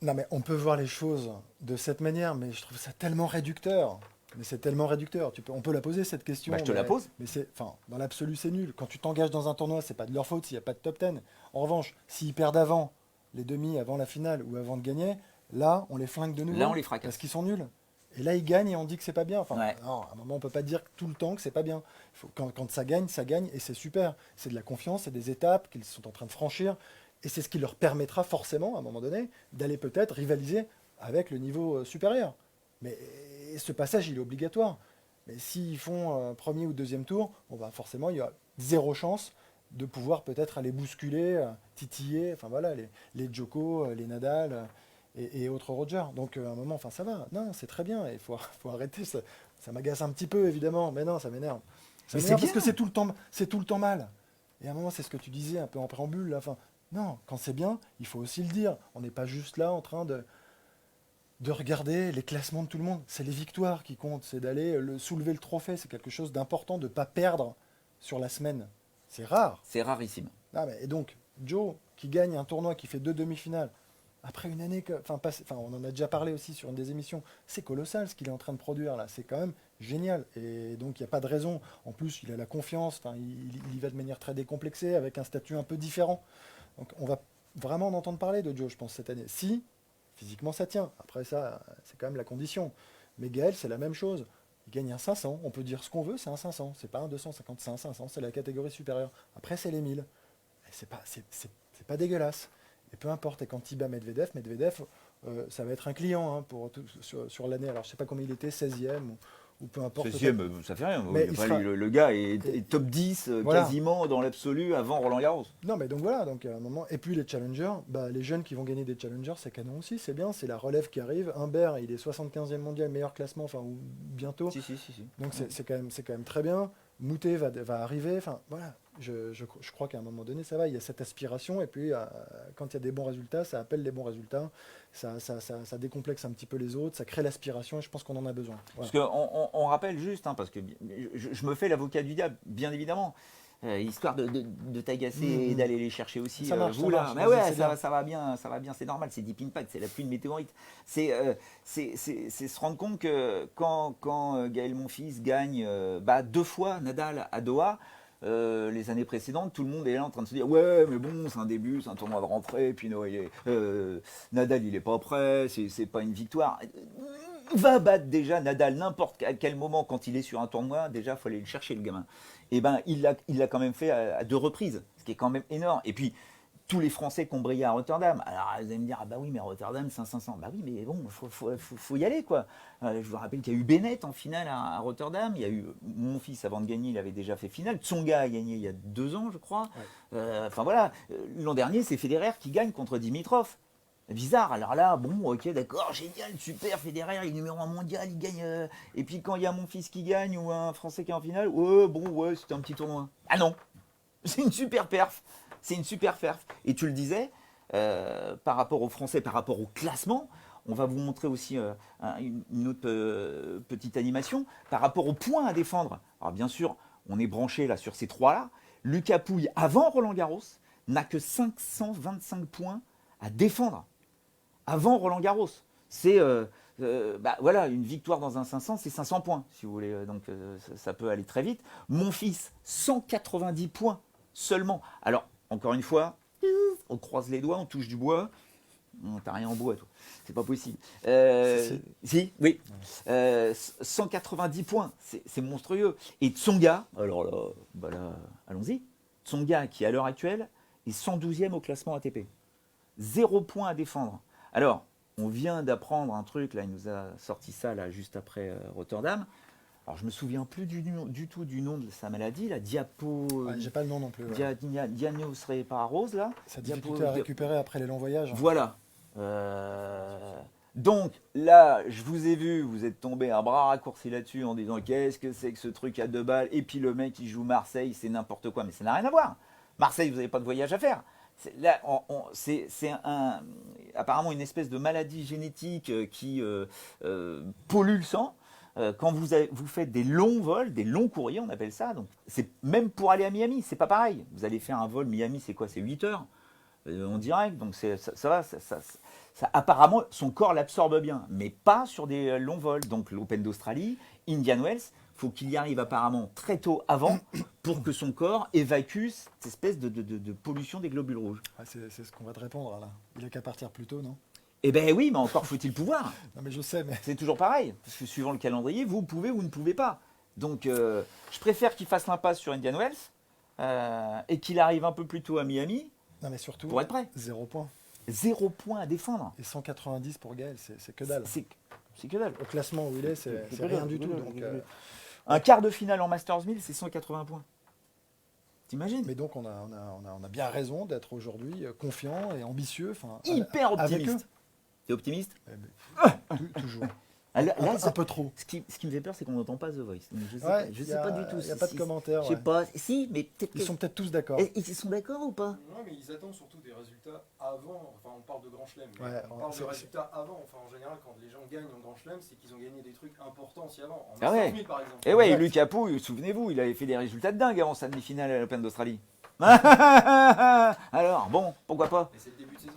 Non, mais on peut voir les choses de cette manière, mais je trouve ça tellement réducteur. On peut la poser, cette question. Je te la pose. Mais dans l'absolu, c'est nul. Quand tu t'engages dans un tournoi, c'est pas de leur faute s'il n'y a pas de top 10. En revanche, s'ils perdent les demi avant la finale ou avant de gagner, là, on les flingue de nouveau. Là, on les fracasse. Parce qu'ils sont nuls. Et là, il gagne et on dit que c'est pas bien. Enfin, Ouais. non, à un moment, on peut pas dire tout le temps que c'est pas bien. Quand ça gagne et c'est super. C'est de la confiance, c'est des étapes qu'ils sont en train de franchir. Et c'est ce qui leur permettra forcément, à un moment donné, d'aller peut-être rivaliser avec le niveau supérieur. Mais ce passage, il est obligatoire. Mais s'ils font premier ou deuxième tour, forcément, il y a zéro chance de pouvoir peut-être aller bousculer, titiller, enfin voilà, les Djoko, les Nadal et autres Roger. Donc à un moment, enfin ça va. Non, c'est très bien. Il faut arrêter. Ça m'agace un petit peu, évidemment. Mais non, ça m'énerve. Ça Mais m'énerve c'est parce que bien. c'est tout le temps mal. Et à un moment, c'est ce que tu disais un peu en préambule. Là, enfin, non, quand c'est bien, il faut aussi le dire. On n'est pas juste là en train de regarder les classements de tout le monde. C'est les victoires qui comptent. C'est d'aller soulever le trophée. C'est quelque chose d'important de ne pas perdre sur la semaine. C'est rare. C'est rarissime. Ah, et donc, Joe, qui gagne un tournoi, qui fait 2 demi-finales, après une année, on en a déjà parlé aussi sur une des émissions, c'est colossal ce qu'il est en train de produire là, c'est quand même génial. Et donc, il n'y a pas de raison. En plus, il a la confiance, il y va de manière très décomplexée, avec un statut un peu différent. Donc, on va vraiment en entendre parler de Joe, je pense, cette année. Si, physiquement, ça tient. Après ça, c'est quand même la condition. Mais Gaël, c'est la même chose. Il gagne un 500, on peut dire ce qu'on veut, c'est un 500. C'est pas un 250, c'est un 500, c'est la catégorie supérieure. Après, c'est les 1000. C'est pas dégueulasse. Et peu importe. Et quand il bat Medvedev, ça va être un client sur l'année. Alors je sais pas combien il était, 16e ou peu importe. 16e, ça fait rien. Mais Après, le gars est top 10 voilà. quasiment dans l'absolu avant Roland Garros. Non, mais donc voilà. Donc à un moment. Et puis les challengers, les jeunes qui vont gagner des challengers, c'est canon aussi. C'est bien. C'est la relève qui arrive. Humbert, il est 75e mondial, meilleur classement, ou bientôt. Si. Donc c'est quand même très bien. Moutet va arriver. Enfin voilà. Je crois qu'à un moment donné, ça va. Il y a cette aspiration. Et puis, quand il y a des bons résultats, ça appelle les bons résultats. Ça décomplexe un petit peu les autres. Ça crée l'aspiration. Et je pense qu'on en a besoin. Voilà. Parce qu'on rappelle juste, parce que je me fais l'avocat du diable, bien évidemment. Histoire de t'agacer et d'aller les chercher aussi. Ça marche, vous là, marche, mais ouais, ça va bien, c'est normal, c'est Deep Impact, c'est la pluie de météorites. C'est se rendre compte que quand Gaël Monfils gagne 2 fois Nadal à Doha, les années précédentes, tout le monde est là en train de se dire ouais, mais bon, c'est un début, c'est un tournoi de rentrée, puis Nadal il est pas prêt, c'est pas une victoire. Va battre déjà Nadal n'importe à quel moment quand il est sur un tournoi, déjà il faut aller le chercher le gamin. Et il l'a quand même fait à 2 reprises, ce qui est quand même énorme. Et puis tous les Français qui ont brillé à Rotterdam. Alors vous allez me dire, oui, mais Rotterdam, c'est un 500. Bah oui, mais bon, faut y aller, quoi. Je vous rappelle qu'il y a eu Bennett en finale à Rotterdam. Il y a eu mon fils, avant de gagner, il avait déjà fait finale. Tsonga a gagné il y a 2 ans, je crois. Ouais. Voilà. L'an dernier, c'est Federer qui gagne contre Dimitrov. Bizarre, alors là, bon, ok, d'accord, génial, super, Federer, il est numéro 1 mondial, il gagne. Et puis quand il y a mon fils qui gagne ou un Français qui est en finale, c'était un petit tournoi. Ah non, c'est une super perf. C'est une super perf. Et tu le disais, par rapport aux Français, par rapport au classement, on va vous montrer aussi une autre petite animation par rapport aux points à défendre. Alors bien sûr, on est branché là sur ces 3-là. Lucas Pouille, avant Roland Garros, n'a que 525 points à défendre. Avant Roland Garros. C'est voilà, une victoire dans un 500, c'est 500 points, si vous voulez. Donc ça peut aller très vite. Mon fils, 190 points seulement. Alors, encore une fois, on croise les doigts, on touche du bois. T'as rien en bois, toi. C'est pas possible. Si, oui. 190 points, c'est monstrueux. Et Tsonga, alors là, allons-y. Tsonga, qui à l'heure actuelle est 112e au classement ATP. 0 points à défendre. Alors, on vient d'apprendre un truc, là, il nous a sorti ça là, juste après Rotterdam. Alors, je me souviens plus du tout du nom de sa maladie, la j'ai pas le nom non plus. Ouais. Diagnoseréparose, là. Sa difficulté à récupérer après les longs voyages. Voilà. Donc, là, je vous ai vu, vous êtes tombé un bras raccourci là-dessus en disant qu'est-ce que c'est que ce truc à 2 balles. Et puis le mec, il joue Marseille, c'est n'importe quoi. Mais ça n'a rien à voir. Marseille, vous n'avez pas de voyage à faire. C'est apparemment une espèce de maladie génétique qui pollue le sang. Quand vous faites des longs vols, des longs courriers, on appelle ça. Donc, c'est même pour aller à Miami, c'est pas pareil. Vous allez faire un vol Miami, c'est quoi? C'est 8 heures en direct. Donc ça va. Apparemment, son corps l'absorbe bien, mais pas sur des longs vols. Donc l'Open d'Australie, Indian Wells, faut qu'il y arrive apparemment très tôt avant pour que son corps évacue cette espèce de pollution des globules rouges. C'est ce qu'on va te répondre là. Il a qu'à partir plus tôt, non? Eh ben oui, mais encore faut-il pouvoir. Non, mais je sais, mais. C'est toujours pareil. Parce que suivant le calendrier, vous pouvez ou ne pouvez pas. Donc, je préfère qu'il fasse l'impasse sur Indian Wells et qu'il arrive un peu plus tôt à Miami Non, mais surtout, pour être prêt. 0 points. 0 point à défendre. Et 190 pour Gaël, c'est que dalle. C'est que dalle. Au classement où il est, c'est que rien dalle, du que tout. dalle, Donc, que dalle. Un quart de finale en Masters 1000, c'est 180 points. T'imagines? mais donc, on a bien raison d'être aujourd'hui confiant et ambitieux. Hyper avec eux. optimiste. T'es optimiste? Toujours. Ah, là, Un peu trop. ce qui me fait peur, c'est qu'on n'entend pas The Voice. Donc, je sais Ouais, pas du tout. Il n'y a pas de commentaires. Je sais pas. Si, mais peut-être Ils sont peut-être tous d'accord. Ils sont d'accord ou pas? Non, mais ils attendent surtout des résultats avant. Enfin, on parle de Grand Chelem. Mais Ouais, on parle de c'est- résultats avant. Enfin, en général, quand les gens gagnent en Grand Chelem, c'est qu'ils ont gagné des trucs importants aussi avant. En Ah ouais. 5000, par exemple. Et ouais, Exact. Luc Apou, souvenez-vous, il avait fait des résultats de dingue avant sa demi-finale à l'Open d'Australie. Alors, bon, pourquoi pas? Et c'est le début de saison.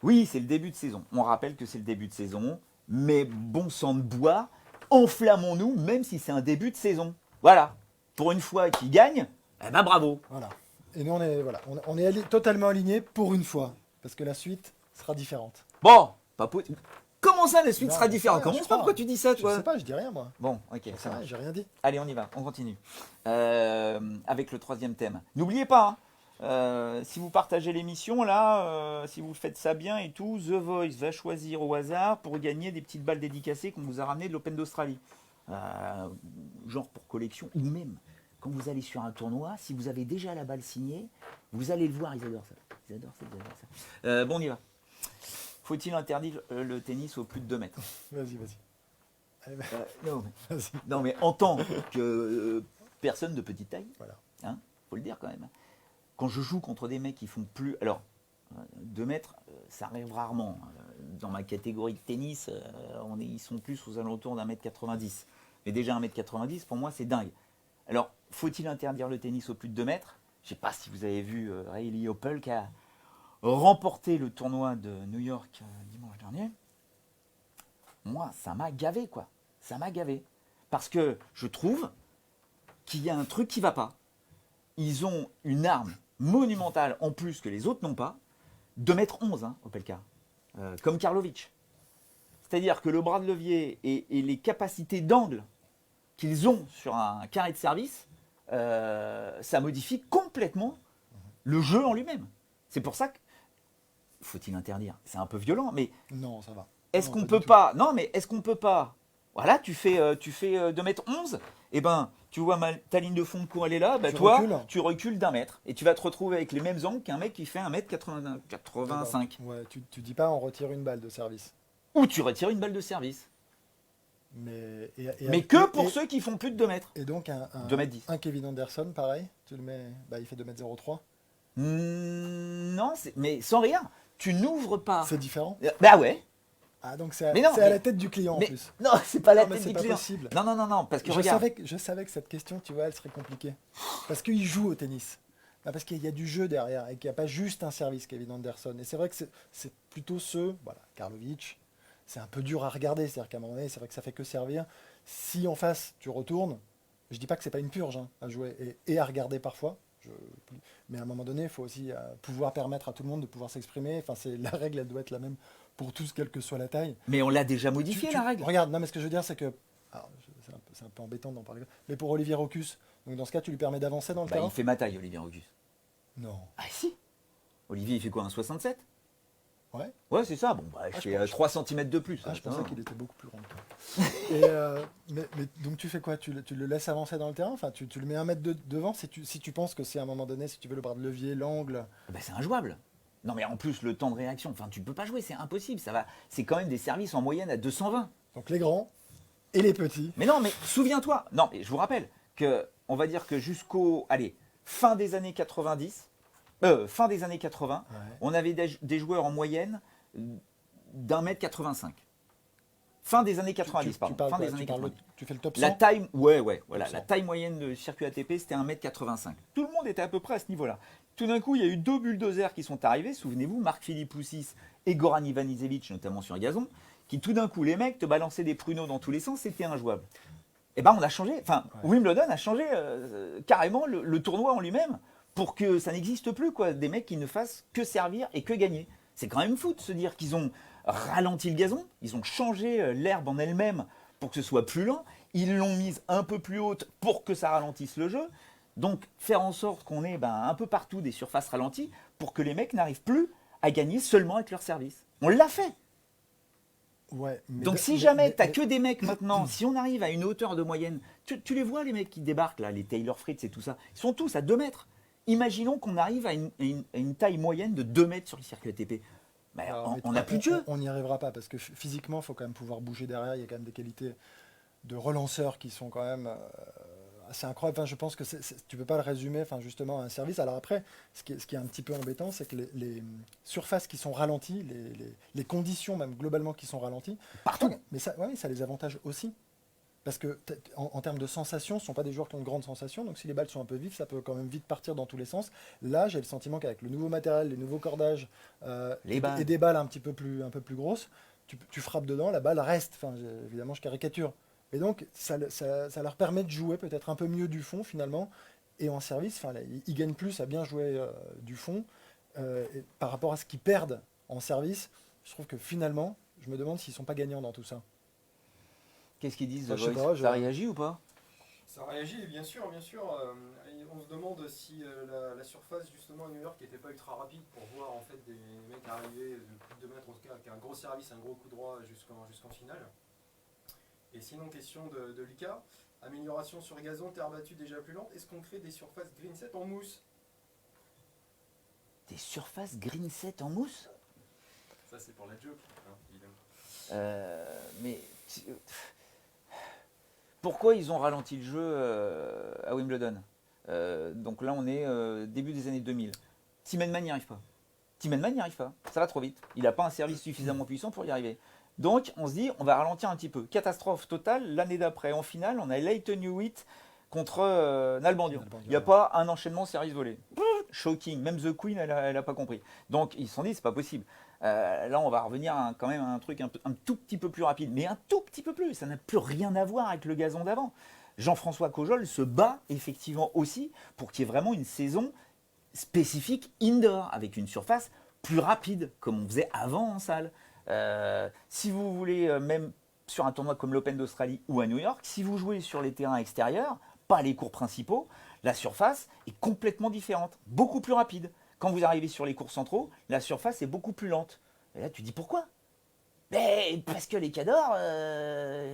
Oui, c'est le début de saison. On rappelle que c'est le début de saison, mais bon sang de bois, enflammons-nous même si c'est un début de saison. Voilà. Pour une fois qu'il gagne, eh ben bravo. Voilà. Et nous, on est totalement alignés pour une fois. Parce que la suite sera différente. Bon, comment ça la suite Non, sera mais différente? ça, Comment je ça, pourquoi crois. tu dis ça, Je toi? sais pas, je dis rien, moi. Bon, ok, Je sais ça pas, marche. j'ai rien dit. Allez, on y va, on continue. Avec le troisième thème. N'oubliez pas, si vous partagez l'émission, là, si vous faites ça bien et tout, The Voice va choisir au hasard pour gagner des petites balles dédicacées qu'on vous a ramenées de l'Open d'Australie. Genre pour collection, ou même quand vous allez sur un tournoi, si vous avez déjà la balle signée, vous allez le voir, ils adorent ça. Ils adorent ça. Bon, on y va. Faut-il interdire le tennis au plus de 2 mètres? Vas-y. Allez, Non, vas-y. non, mais en tant que personne de petite taille, Voilà. hein, faut le dire quand même. Quand je joue contre des mecs qui font plus. Alors, 2 mètres, ça arrive rarement. Dans ma catégorie de tennis, ils sont plus aux alentours d'1m90. Mais déjà 1m90, pour moi, c'est dingue. Alors, faut-il interdire le tennis au plus de 2 mètres? Je ne sais pas si vous avez vu Riley Opel qui a remporté le tournoi de New York dimanche dernier. Moi, ça m'a gavé, quoi. Ça m'a gavé. Parce que je trouve qu'il y a un truc qui ne va pas. Ils ont une arme monumentale en plus que les autres n'ont pas. 2m11, Opelka. Comme Karlovic. C'est-à-dire que le bras de levier et les capacités d'angle qu'ils ont sur un carré de service, ça modifie complètement le jeu en lui-même. C'est pour ça que faut-il interdire? C'est un peu violent, mais Non, ça va. est-ce Non, qu'on pas peut du tout. pas? Non, mais est-ce qu'on peut pas? Voilà, tu fais 2m11, et ben tu vois ta ligne de fond de cours, elle est là, bah, Tu toi, recules. tu recules d'1 mètre. Et tu vas te retrouver avec les mêmes angles qu'un mec qui fait 1m85. Ouais, tu dis pas on retire une balle de service. Ou tu retires une balle de service. Mais, Mais que pour ceux qui font plus de 2 mètres. Et donc, 2m10. un Kevin Anderson, pareil, tu le mets, il fait 2m03. Non, mais sans rien. Tu n'ouvres pas. C'est différent. Bah ouais. Ah, donc c'est Mais non, à mais- la tête du client en Mais plus. non, c'est pas la Non, mais tête c'est du pas client. possible. Non, parce que regarde. Je savais que cette question, tu vois, elle serait compliquée. Parce qu'il joue au tennis. Bah, parce qu'il y a du jeu derrière et qu'il n'y a pas juste un service, Kevin Anderson. Et c'est vrai que c'est plutôt voilà, Karlovic, c'est un peu dur à regarder. C'est-à-dire qu'à un moment donné, c'est vrai que ça fait que servir. Si en face, tu retournes, je dis pas que c'est pas une purge à jouer et à regarder parfois. Mais à un moment donné, il faut aussi pouvoir permettre à tout le monde de pouvoir s'exprimer. Enfin, la règle, elle doit être la même pour tous, quelle que soit la taille. Mais on l'a déjà modifié, la règle. Regarde, non, mais ce que je veux dire, c'est que. C'est un peu embêtant d'en parler. Mais pour Olivier Rocus, donc dans ce cas, tu lui permets d'avancer dans le Bah, terrain il fait ma taille, Olivier Rocus. Non. Ah si. Olivier, il fait quoi, un 67? Ouais. Ouais, c'est ça. Bon, bah, je fais 3 cm de plus. Ah, je ça pensais va. qu'il était beaucoup plus grand que toi. Mais donc tu fais quoi, tu le laisses avancer dans le terrain? Enfin, tu le mets 1 mètre devant si tu penses que c'est à un moment donné, si tu veux le bras de levier, l'angle. Bah, c'est injouable. Non, mais en plus, le temps de réaction, enfin, tu peux pas jouer, c'est impossible. Ça va. C'est quand même des services en moyenne à 220. Donc les grands et les petits. Mais non, mais souviens-toi. Non, mais je vous rappelle que, on va dire que jusqu'au, fin des années 90, fin des années 80, Ouais. on avait des joueurs en moyenne d'1m85. Fin des années 90, pardon. Fin des années 90. Tu fais le top 100. La taille, voilà, Top la 100. taille moyenne de circuit ATP, c'était 1m85. Tout le monde était à peu près à ce niveau-là. Tout d'un coup, il y a eu 2 bulldozers qui sont arrivés, souvenez-vous, Marc-Philippe Poussis et Goran Ivanisevic, notamment sur gazon, qui tout d'un coup, les mecs te balançaient des pruneaux dans tous les sens, c'était injouable. Et ben on a changé, Wimbledon a changé carrément le tournoi en lui-même pour que ça n'existe plus, quoi, des mecs qui ne fassent que servir et que gagner. C'est quand même fou de se dire qu'ils ont ralenti le gazon, ils ont changé l'herbe en elle-même pour que ce soit plus lent, ils l'ont mise un peu plus haute pour que ça ralentisse le jeu. Donc faire en sorte qu'on ait un peu partout des surfaces ralenties pour que les mecs n'arrivent plus à gagner seulement avec leur service. On l'a fait. Ouais, Donc si jamais t'as que des mecs maintenant, si on arrive à une hauteur de moyenne, tu les vois les mecs qui débarquent là, les Taylor Fritz et tout ça, ils sont tous à 2 mètres. Imaginons qu'on arrive à une taille moyenne de 2 mètres sur le circuit ATP. On n'a plus de jeu. On n'y arrivera pas parce que physiquement, il faut quand même pouvoir bouger derrière. Il y a quand même des qualités de relanceurs qui sont quand même assez incroyables. Enfin, je pense que tu ne peux pas le résumer justement à un service. Alors après, ce qui est un petit peu embêtant, c'est que les surfaces qui sont ralenties, les conditions même globalement qui sont ralenties, partout. Mais ça les avantage aussi. Parce que en termes de sensations, ce ne sont pas des joueurs qui ont de grandes sensations, donc si les balles sont un peu vives, ça peut quand même vite partir dans tous les sens. Là, j'ai le sentiment qu'avec le nouveau matériel, les nouveaux cordages et des balles un peu plus grosses, tu frappes dedans, la balle reste. Enfin, évidemment, je caricature. Et donc, ça leur permet de jouer peut-être un peu mieux du fond finalement. Et en service, ils gagnent plus à bien jouer du fond par rapport à ce qu'ils perdent en service. Je trouve que finalement, je me demande s'ils ne sont pas gagnants dans tout ça. Qu'est-ce qu'ils disent, Ça réagit ou pas? Ça réagit, bien sûr, bien sûr. On se demande si la surface justement à New York n'était pas ultra rapide pour voir en fait des mecs arriver de plus de 2 mètres, en tout cas avec un gros service, un gros coup droit jusqu'en finale. Et sinon, question de Lucas, amélioration sur gazon, terre battue déjà plus lente, est-ce qu'on crée des surfaces green set en mousse? Des surfaces green set en mousse? Ça c'est pour la joke, évidemment. Mais pourquoi ils ont ralenti le jeu à Wimbledon? Donc là, on est début des années 2000. Tim Henman n'y arrive pas. Tim Henman n'y arrive pas. Ça va trop vite. Il n'a pas un service suffisamment puissant pour y arriver. Donc, on se dit, on va ralentir un petit peu. Catastrophe totale. L'année d'après, en finale, on a Lleyton Hewitt contre Nalbandian. Il n'y a pas un enchaînement service volé. Shocking. Même The Queen, elle n'a pas compris. Donc, ils se sont dit, c'est pas possible. Là, on va revenir quand même à un truc un tout petit peu plus rapide, mais un tout petit peu plus. Ça n'a plus rien à voir avec le gazon d'avant. Jean-François Cojol se bat effectivement aussi pour qu'il y ait vraiment une saison spécifique indoor, avec une surface plus rapide, comme on faisait avant en salle. Si vous voulez, même sur un tournoi comme l'Open d'Australie ou à New York, si vous jouez sur les terrains extérieurs, pas les cours principaux, la surface est complètement différente, beaucoup plus rapide. Quand vous arrivez sur les cours centraux, la surface est beaucoup plus lente. Et là, tu dis pourquoi? Mais parce que les cadors,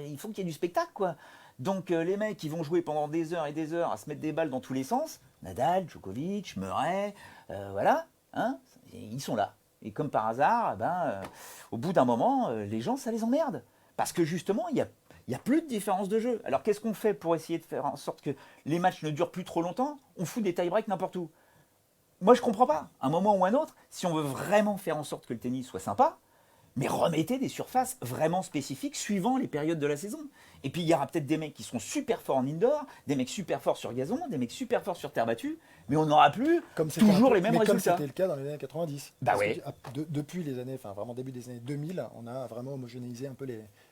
il faut qu'il y ait du spectacle, quoi. Donc les mecs, ils vont jouer pendant des heures et des heures à se mettre des balles dans tous les sens. Nadal, Djokovic, Murray, voilà, hein, ils sont là. Et comme par hasard, au bout d'un moment, les gens, ça les emmerde. Parce que justement, il n'y a plus de différence de jeu. Alors qu'est-ce qu'on fait pour essayer de faire en sorte que les matchs ne durent plus trop longtemps? On fout des tie-breaks n'importe où. Moi, je comprends pas. À un moment ou un autre, si on veut vraiment faire en sorte que le tennis soit sympa, mais remettez des surfaces vraiment spécifiques suivant les périodes de la saison. Et puis, il y aura peut-être des mecs qui seront super forts en indoor, des mecs super forts sur gazon, des mecs super forts sur terre battue, mais on n'aura plus toujours les mêmes résultats. Comme c'était le cas dans les années 90. Oui. Depuis les années, vraiment début des années 2000, on a vraiment homogénéisé un peu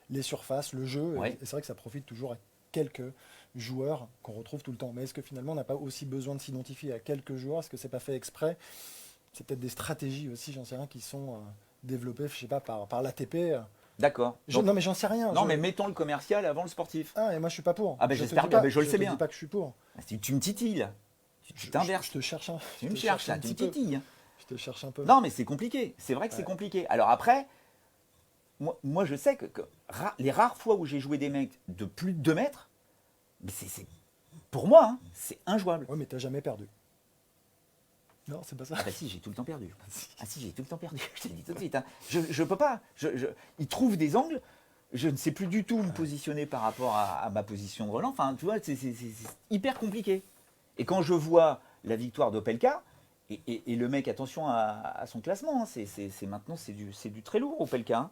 les surfaces, le jeu. Oui. Et c'est vrai que ça profite toujours à quelques joueurs qu'on retrouve tout le temps. Mais est-ce que finalement on n'a pas aussi besoin de s'identifier à quelques joueurs? Est-ce que c'est pas fait exprès? C'est peut-être des stratégies aussi, j'en sais rien, qui sont développées, je sais pas, par l'ATP. D'accord. Non mais j'en sais rien. Non mais mettons le commercial avant le sportif. Ah et moi je suis pas pour. Ah ben j'espère bien, je le sais bien. Je dis pas que je suis pour. Tu me titilles là. Tu t'inverses. Je te cherche un. Tu me cherches là, tu me titilles. Je te cherche un peu. Non mais c'est compliqué. C'est vrai que c'est compliqué. Alors après, moi je sais que les rares fois où j'ai joué des mecs de plus de 2 mètres, mais c'est pour moi, hein, c'est injouable. Ouais, mais t'as jamais perdu. Non, c'est pas ça. Ah bah si, j'ai tout le temps perdu. Ah si, j'ai tout le temps perdu. Je te le dis tout de suite. Hein. Je peux pas. Ils trouvent des angles. Je ne sais plus du tout me positionner par rapport à ma position de relance. Enfin, tu vois, c'est hyper compliqué. Et quand je vois la victoire d'Opelka, et le mec, attention à son classement, hein, maintenant c'est du très lourd Opelka. Hein.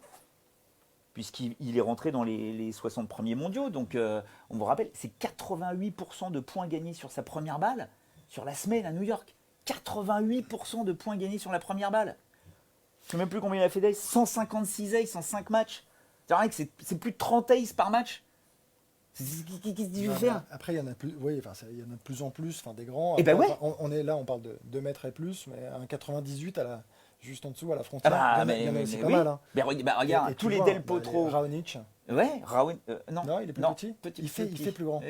Puisqu'il est rentré dans les 60 premiers mondiaux. Donc, on vous rappelle, c'est 88% de points gagnés sur sa première balle sur la semaine à New York. 88% de points gagnés sur la première balle. Je ne sais même plus combien il a fait d'ace. 156 aces en 5 matchs. C'est vrai que c'est plus de 30 aces par match. Qu'est-ce qu'il veut faire? Après, il y en a plus, oui, il y en a de plus en plus, des grands. Et ben ouais. On est là, on parle de 2 mètres et plus, mais un 98 à juste en dessous à la frontière. Il y en a aussi pas oui. mal. Hein. Mais regarde, Et tous tu les vois, Del Potro. Raonic. Ouais, non. Non, il est plus petit. Il fait plus grand.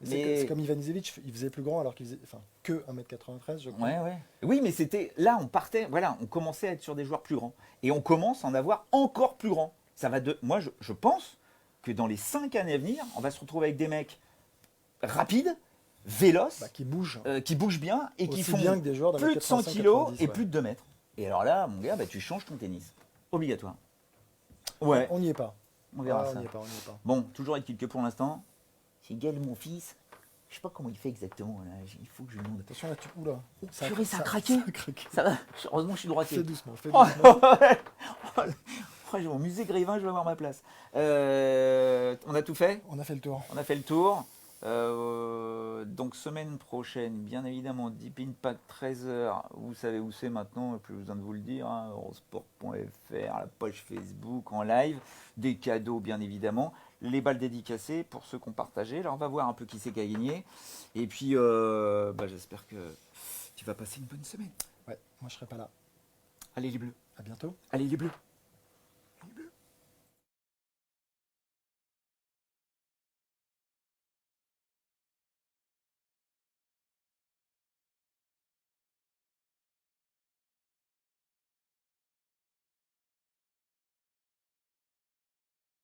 C'est comme Ivanisevic, il faisait plus grand alors qu'il faisait que 1m93, je crois. Ouais. Oui, mais c'était là, on commençait à être sur des joueurs plus grands. Et on commence à en avoir encore plus grands. Moi, je pense que dans les 5 années à venir, on va se retrouver avec des mecs rapides, véloces, qui bougent bien et qui font bien que des joueurs plus de 100 kilos 90, et plus de 2 mètres. Et alors là, mon gars, tu changes ton tennis. Obligatoire. Ouais. On n'y est pas. On verra ça. On n'y est pas. Bon, toujours est-il que pour l'instant, c'est Gaël, mon fils. Je sais pas comment il fait exactement. Là. Il faut que je lui demande. Attention là, oula. Ça a craqué. Ça va. Heureusement, je suis droitier. Fais doucement. J'ai mon musée Grévin, je vais avoir ma place. On a tout fait. On a fait le tour. Donc semaine prochaine, bien évidemment, Deep Impact 13h. Vous savez où c'est maintenant, plus besoin de vous le dire. Hein, eurosport.fr, la page Facebook en live. Des cadeaux, bien évidemment. Les balles dédicacées pour ceux qui ont partagé. Alors on va voir un peu qui c'est qui a gagné. Et puis j'espère que tu vas passer une bonne semaine. Ouais, moi je serai pas là. Allez les Bleus. À bientôt. Allez les Bleus.